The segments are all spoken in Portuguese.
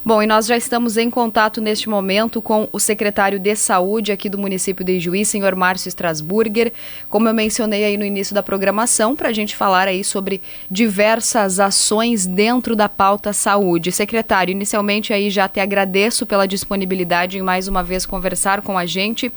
Bom, e nós já estamos em contato neste momento com o secretário de Saúde aqui do município de Ijuí, senhor Márcio Strasburger, como eu mencionei aí no início da programação, para a gente falar aí sobre diversas ações dentro da pauta saúde. Secretário, inicialmente aí já te agradeço pela disponibilidade em mais uma vez conversar com a gente,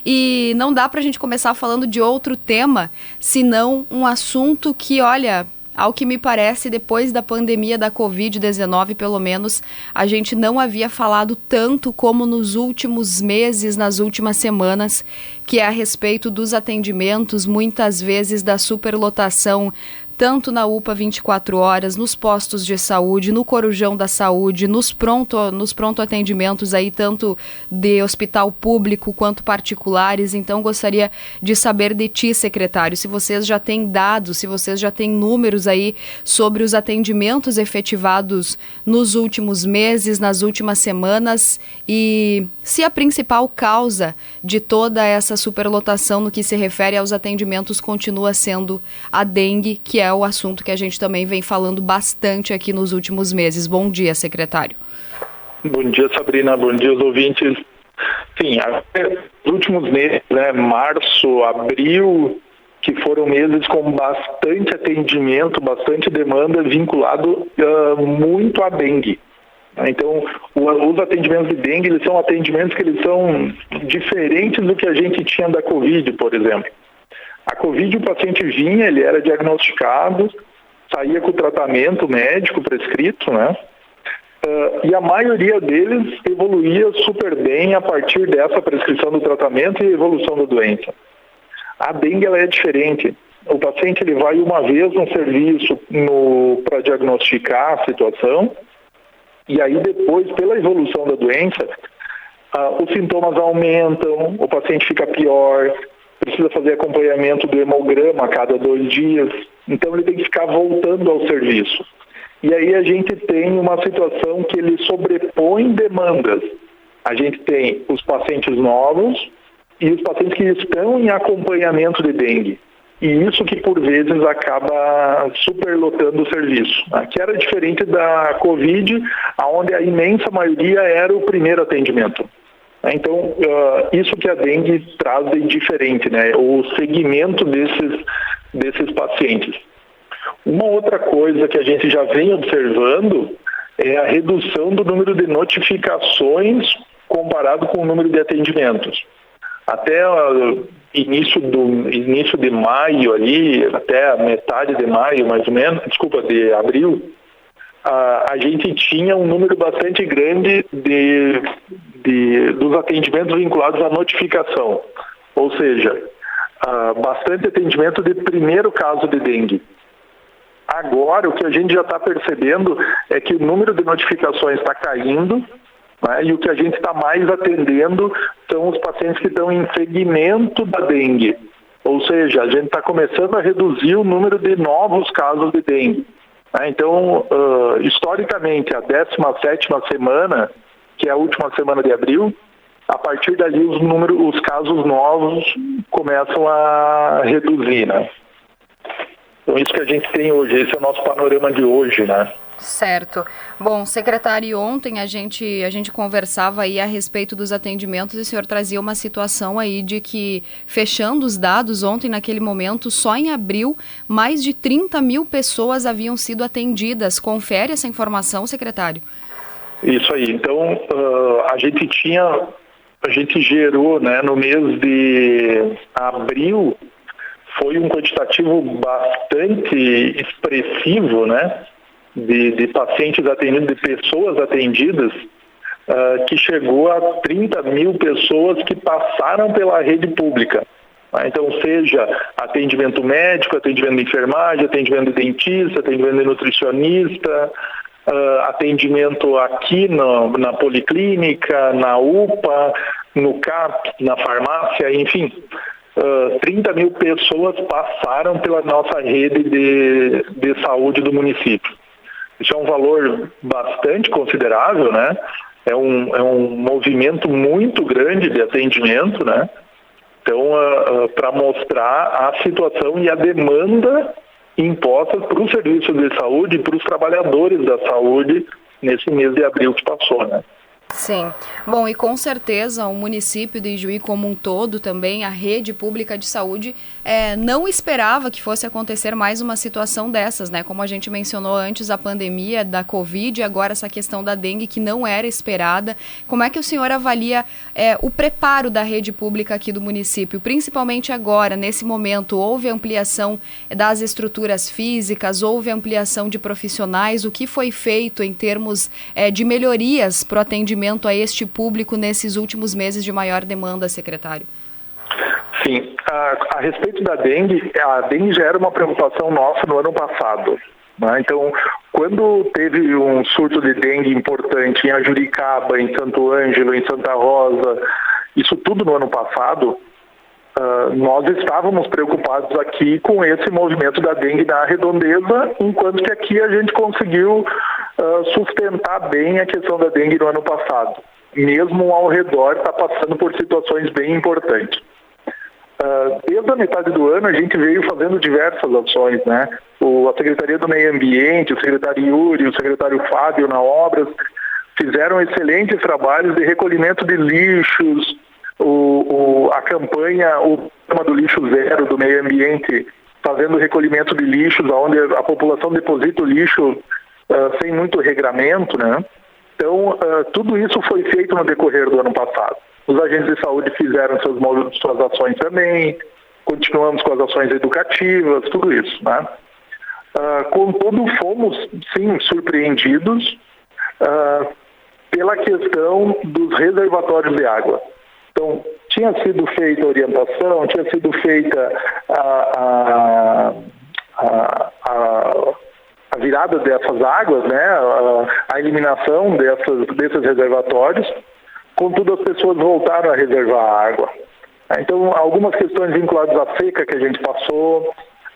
e não dá para a gente começar falando de outro tema, senão um assunto que, olha, ao que me parece, depois da pandemia da Covid-19, pelo menos, a gente não havia falado tanto como nos últimos meses, nas últimas semanas, que é a respeito dos atendimentos, muitas vezes da superlotação, tanto na UPA 24 horas, nos postos de saúde, no Corujão da Saúde, nos pronto atendimentos aí, tanto de hospital público quanto particulares. Então, gostaria de saber de ti, secretário, se vocês já têm dados, se vocês já têm números aí sobre os atendimentos efetivados nos últimos meses, nas últimas semanas, e se a principal causa de toda essa superlotação no que se refere aos atendimentos continua sendo a dengue, que é o assunto que a gente também vem falando bastante aqui nos últimos meses. Bom dia, secretário. Bom dia, Sabrina. Bom dia aos ouvintes. Sim, nos últimos meses, março, abril, que foram meses com bastante atendimento, bastante demanda vinculado muito à dengue. Então, os atendimentos de dengue, eles são atendimentos que eles são diferentes do que a gente tinha da Covid, por exemplo. A Covid, o paciente vinha, ele era diagnosticado, saía com o tratamento médico prescrito, né? E a maioria deles evoluía super bem a partir dessa prescrição do tratamento e evolução da doença. A dengue, ela é diferente. O paciente, ele vai uma vez no serviço para diagnosticar a situação, e aí depois, pela evolução da doença, os sintomas aumentam, o paciente fica pior, precisa fazer acompanhamento do hemograma a cada 2 dias, então ele tem que ficar voltando ao serviço. E aí a gente tem uma situação que ele sobrepõe demandas. A gente tem os pacientes novos e os pacientes que estão em acompanhamento de dengue. E isso que por vezes acaba superlotando o serviço, que era diferente da Covid, onde a imensa maioria era o primeiro atendimento. Então, isso que a dengue traz de diferente, né? O segmento desses pacientes. Uma outra coisa que a gente já vem observando é a redução do número de notificações comparado com o número de atendimentos. Até início de maio ali, até a metade de maio, mais ou menos, de abril, a gente tinha um número bastante grande dos atendimentos vinculados à notificação, ou seja, bastante atendimento de primeiro caso de dengue. Agora, o que a gente já está percebendo é que o número de notificações está caindo, né, e o que a gente está mais atendendo são os pacientes que estão em segmento da dengue, ou seja, a gente está começando a reduzir o número de novos casos de dengue. Então, historicamente, a 17ª semana, que é a última semana de abril, a partir dali os casos novos começam a reduzir, né? Então, isso que a gente tem hoje, esse é o nosso panorama de hoje, né? Certo. Bom, secretário, ontem a gente conversava aí a respeito dos atendimentos e o senhor trazia uma situação aí de que, fechando os dados ontem, naquele momento, só em abril, mais de 30 mil pessoas haviam sido atendidas. Confere essa informação, secretário? Isso aí. Então, a gente gerou, né, no mês de abril, foi um quantitativo bastante expressivo, né, de pacientes atendidos, de pessoas atendidas, que chegou a 30 mil pessoas que passaram pela rede pública. Então, seja atendimento médico, atendimento de enfermagem, atendimento de dentista, atendimento de nutricionista, atendimento aqui na policlínica, na UPA, no CAP, na farmácia, enfim. 30 mil pessoas passaram pela nossa rede de saúde do município. Isso é um valor bastante considerável, né? É um movimento muito grande de atendimento, né? Então, para mostrar a situação e a demanda impostas para os serviços de saúde e para os trabalhadores da saúde nesse mês de abril que passou, né? Sim. Bom, e com certeza o município de Ijuí como um todo também, a rede pública de saúde, não esperava que fosse acontecer mais uma situação dessas, né? Como a gente mencionou antes, a pandemia da Covid e agora essa questão da dengue que não era esperada. Como é que o senhor avalia o preparo da rede pública aqui do município? Principalmente agora, nesse momento, houve ampliação das estruturas físicas, houve ampliação de profissionais, o que foi feito em termos de melhorias para o atendimento a este público nesses últimos meses de maior demanda, secretário? Sim, a respeito da dengue, a dengue já era uma preocupação nossa no ano passado, né? Então, quando teve um surto de dengue importante em Ajuricaba, em Santo Ângelo, em Santa Rosa, isso tudo no ano passado, nós estávamos preocupados aqui com esse movimento da dengue na redondeza, enquanto que aqui a gente conseguiu sustentar bem a questão da dengue no ano passado. Mesmo ao redor está passando por situações bem importantes. Desde a metade do ano a gente veio fazendo diversas ações, né? A Secretaria do Meio Ambiente, o secretário Yuri, o secretário Fábio na Obras, fizeram excelentes trabalhos de recolhimento de lixos, a campanha, o programa do lixo zero do meio ambiente, fazendo recolhimento de lixos, onde a população deposita o lixo sem muito regramento, né? Então, tudo isso foi feito no decorrer do ano passado. Os agentes de saúde fizeram suas ações também, continuamos com as ações educativas, tudo isso, né? Contudo, fomos, sim, surpreendidos pela questão dos reservatórios de água. Então, tinha sido feita a orientação, tinha sido feita a virada dessas águas, né? A eliminação desses reservatórios, contudo as pessoas voltaram a reservar a água. Então, algumas questões vinculadas à seca que a gente passou,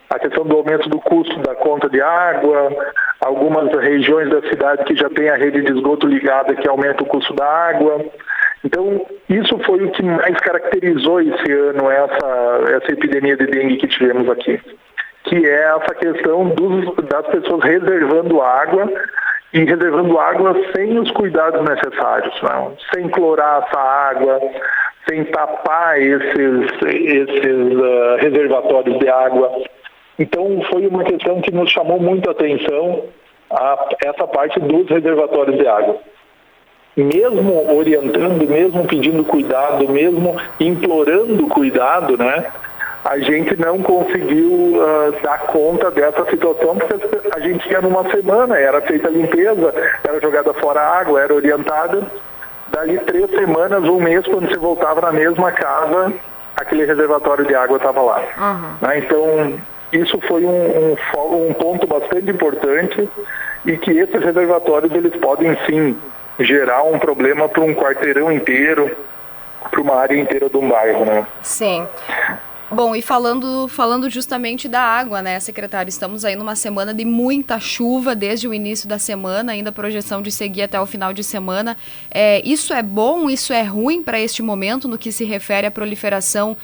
a questão do aumento do custo da conta de água, algumas regiões da cidade que já tem a rede de esgoto ligada que aumenta o custo da água. Então, isso foi o que mais caracterizou esse ano, essa epidemia de dengue que tivemos aqui, que é essa questão das pessoas reservando água e reservando água sem os cuidados necessários, não? Sem clorar essa água, sem tapar esses reservatórios de água. Então, foi uma questão que nos chamou muito a atenção, essa parte dos reservatórios de água. Mesmo orientando, mesmo pedindo cuidado, mesmo implorando cuidado, né? A gente não conseguiu dar conta dessa situação, porque a gente ia numa semana, era feita a limpeza, era jogada fora a água, era orientada. Dali 3 semanas, um mês, quando se voltava na mesma casa, aquele reservatório de água estava lá. Uhum. Né? Então, isso foi um ponto bastante importante, e que esses reservatórios eles podem sim gerar um problema para um quarteirão inteiro, para uma área inteira de um bairro, né? Sim. Bom, e falando justamente da água, né, secretário? Estamos aí numa semana de muita chuva desde o início da semana, ainda a projeção de seguir até o final de semana. Isso é bom, isso é ruim para este momento no que se refere à proliferação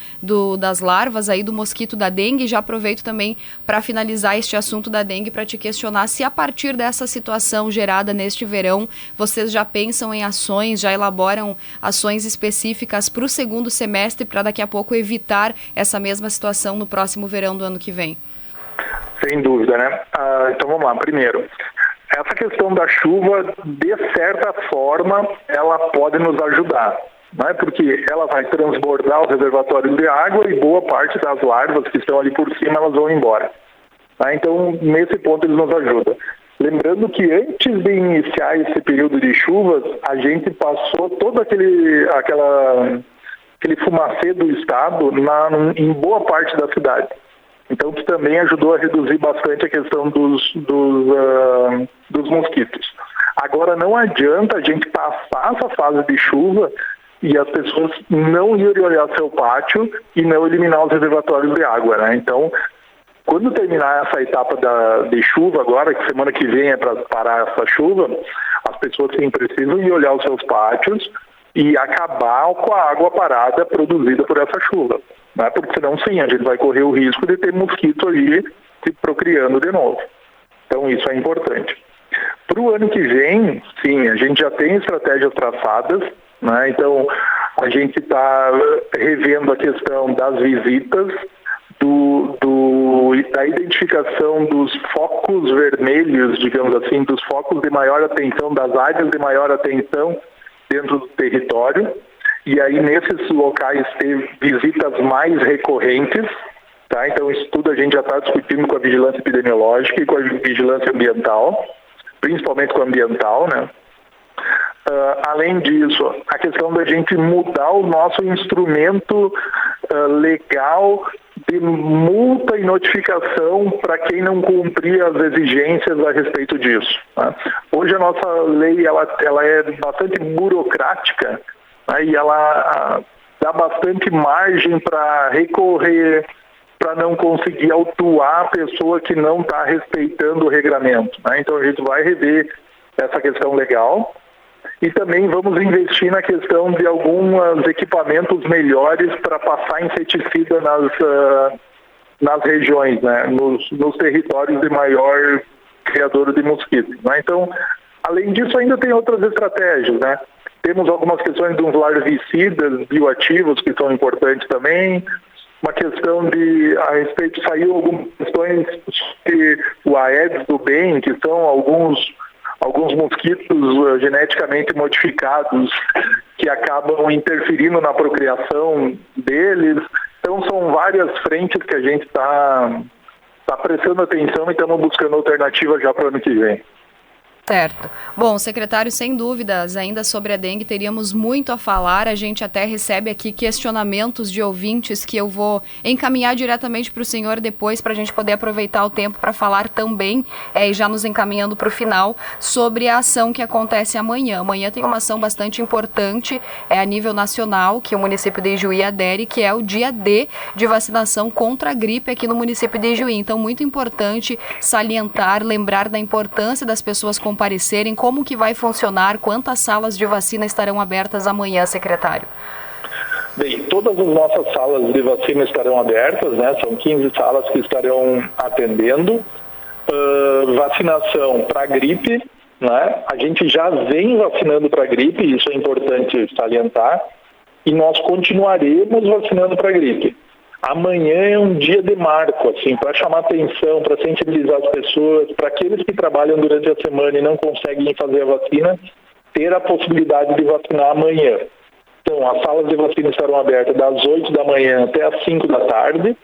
das larvas aí do mosquito da dengue? Já aproveito também para finalizar este assunto da dengue para te questionar se a partir dessa situação gerada neste verão, vocês já pensam em ações, já elaboram ações específicas para o segundo semestre para daqui a pouco evitar essa mesma situação no próximo verão do ano que vem? Sem dúvida, né? Então vamos lá. Primeiro, essa questão da chuva, de certa forma, ela pode nos ajudar, né? Porque ela vai transbordar os reservatórios de água e boa parte das larvas que estão ali por cima, elas vão embora. Então, nesse ponto, eles nos ajudam. Lembrando que antes de iniciar esse período de chuvas, a gente passou todo aquele fumacê do estado em boa parte da cidade. Então, que também ajudou a reduzir bastante a questão dos mosquitos. Agora, não adianta a gente passar essa fase de chuva e as pessoas não irem olhar seu pátio e não eliminar os reservatórios de água, né? Então, quando terminar essa etapa de chuva agora, que semana que vem é para parar essa chuva, as pessoas sim precisam ir olhar os seus pátios e acabar com a água parada produzida por essa chuva, né? Porque senão sim, a gente vai correr o risco de ter mosquito ali se procriando de novo. Então isso é importante. Para o ano que vem, sim, a gente já tem estratégias traçadas, né? Então, a gente está revendo a questão das visitas, da identificação dos focos vermelhos, digamos assim, dos focos de maior atenção, das áreas de maior atenção dentro do território. E aí, nesses locais, ter visitas mais recorrentes. Tá? Então, isso tudo a gente já está discutindo com a vigilância epidemiológica e com a vigilância ambiental, principalmente com a ambiental, né? Além disso, a questão da gente mudar o nosso instrumento legal de multa e notificação para quem não cumprir as exigências a respeito disso. Né? Hoje a nossa lei ela é bastante burocrática, né? E ela dá bastante margem para recorrer, para não conseguir autuar a pessoa que não está respeitando o regramento. Né? Então a gente vai rever essa questão legal. E também vamos investir na questão de alguns equipamentos melhores para passar inseticida nas regiões, né? nos territórios de maior criador de mosquitos. Né? Então, além disso, ainda tem outras estratégias. Né? Temos algumas questões de uns larvicidas bioativos que são importantes também. Uma questão a respeito, saiu algumas questões de o Aedes do bem, que são alguns mosquitos geneticamente modificados que acabam interferindo na procriação deles. Então são várias frentes que a gente está prestando atenção e estamos buscando alternativas já para o ano que vem. Certo. Bom, secretário, sem dúvidas, ainda sobre a dengue teríamos muito a falar. A gente até recebe aqui questionamentos de ouvintes que eu vou encaminhar diretamente para o senhor depois, para a gente poder aproveitar o tempo para falar também, e já nos encaminhando para o final, sobre a ação que acontece amanhã. Amanhã tem uma ação bastante importante, a nível nacional, que o município de Ijuí adere, que é o dia D de vacinação contra a gripe aqui no município de Ijuí. Então, muito importante salientar, lembrar da importância das pessoas comparecerem, como que vai funcionar, quantas salas de vacina estarão abertas amanhã, secretário? Bem, todas as nossas salas de vacina estarão abertas, né? São 15 salas que estarão atendendo. Vacinação para gripe, né? A gente já vem vacinando para gripe, isso é importante salientar, e nós continuaremos vacinando para gripe. Amanhã é um dia de marco, assim, para chamar atenção, para sensibilizar as pessoas, para aqueles que trabalham durante a semana e não conseguem fazer a vacina, ter a possibilidade de vacinar amanhã. Então, as salas de vacina estarão abertas das 8 da manhã até as 5 da tarde.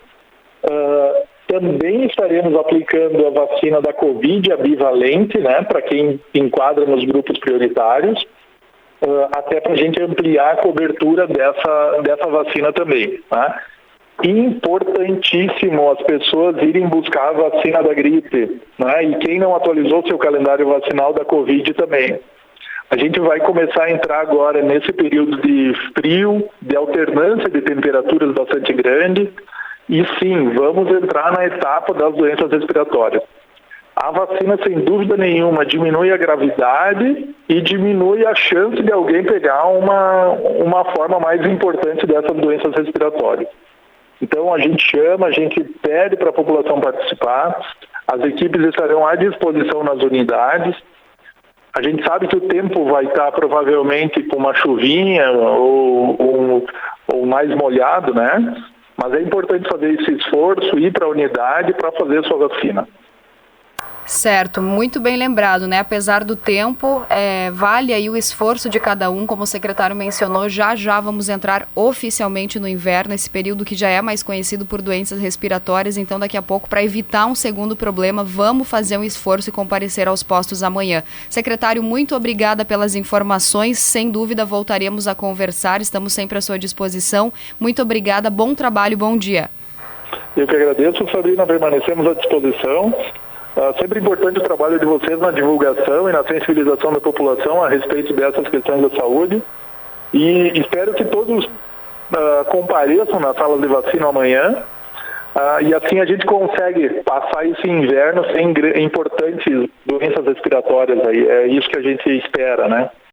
Também estaremos aplicando a vacina da Covid, a bivalente, né, para quem enquadra nos grupos prioritários, até para a gente ampliar a cobertura dessa vacina também, tá? Importantíssimo as pessoas irem buscar a vacina da gripe, né? E quem não atualizou seu calendário vacinal da Covid também. A gente vai começar a entrar agora nesse período de frio, de alternância de temperaturas bastante grande, e sim, vamos entrar na etapa das doenças respiratórias. A vacina, sem dúvida nenhuma, diminui a gravidade e diminui a chance de alguém pegar uma forma mais importante dessas doenças respiratórias. Então a gente chama, a gente pede para a população participar, as equipes estarão à disposição nas unidades. A gente sabe que o tempo vai estar provavelmente com uma chuvinha ou mais molhado, né? Mas é importante fazer esse esforço, ir para a unidade para fazer a sua vacina. Certo, muito bem lembrado, né? Apesar do tempo, vale aí o esforço de cada um, como o secretário mencionou, já vamos entrar oficialmente no inverno, esse período que já é mais conhecido por doenças respiratórias, então daqui a pouco, para evitar um segundo problema, vamos fazer um esforço e comparecer aos postos amanhã. Secretário, muito obrigada pelas informações, sem dúvida voltaremos a conversar, estamos sempre à sua disposição. Muito obrigada, bom trabalho, bom dia. Eu que agradeço, Sabrina, permanecemos à disposição. Sempre importante o trabalho de vocês na divulgação e na sensibilização da população a respeito dessas questões da saúde. E espero que todos compareçam nas salas de vacina amanhã. E assim a gente consegue passar esse inverno sem importantes doenças respiratórias aí. É isso que a gente espera, né?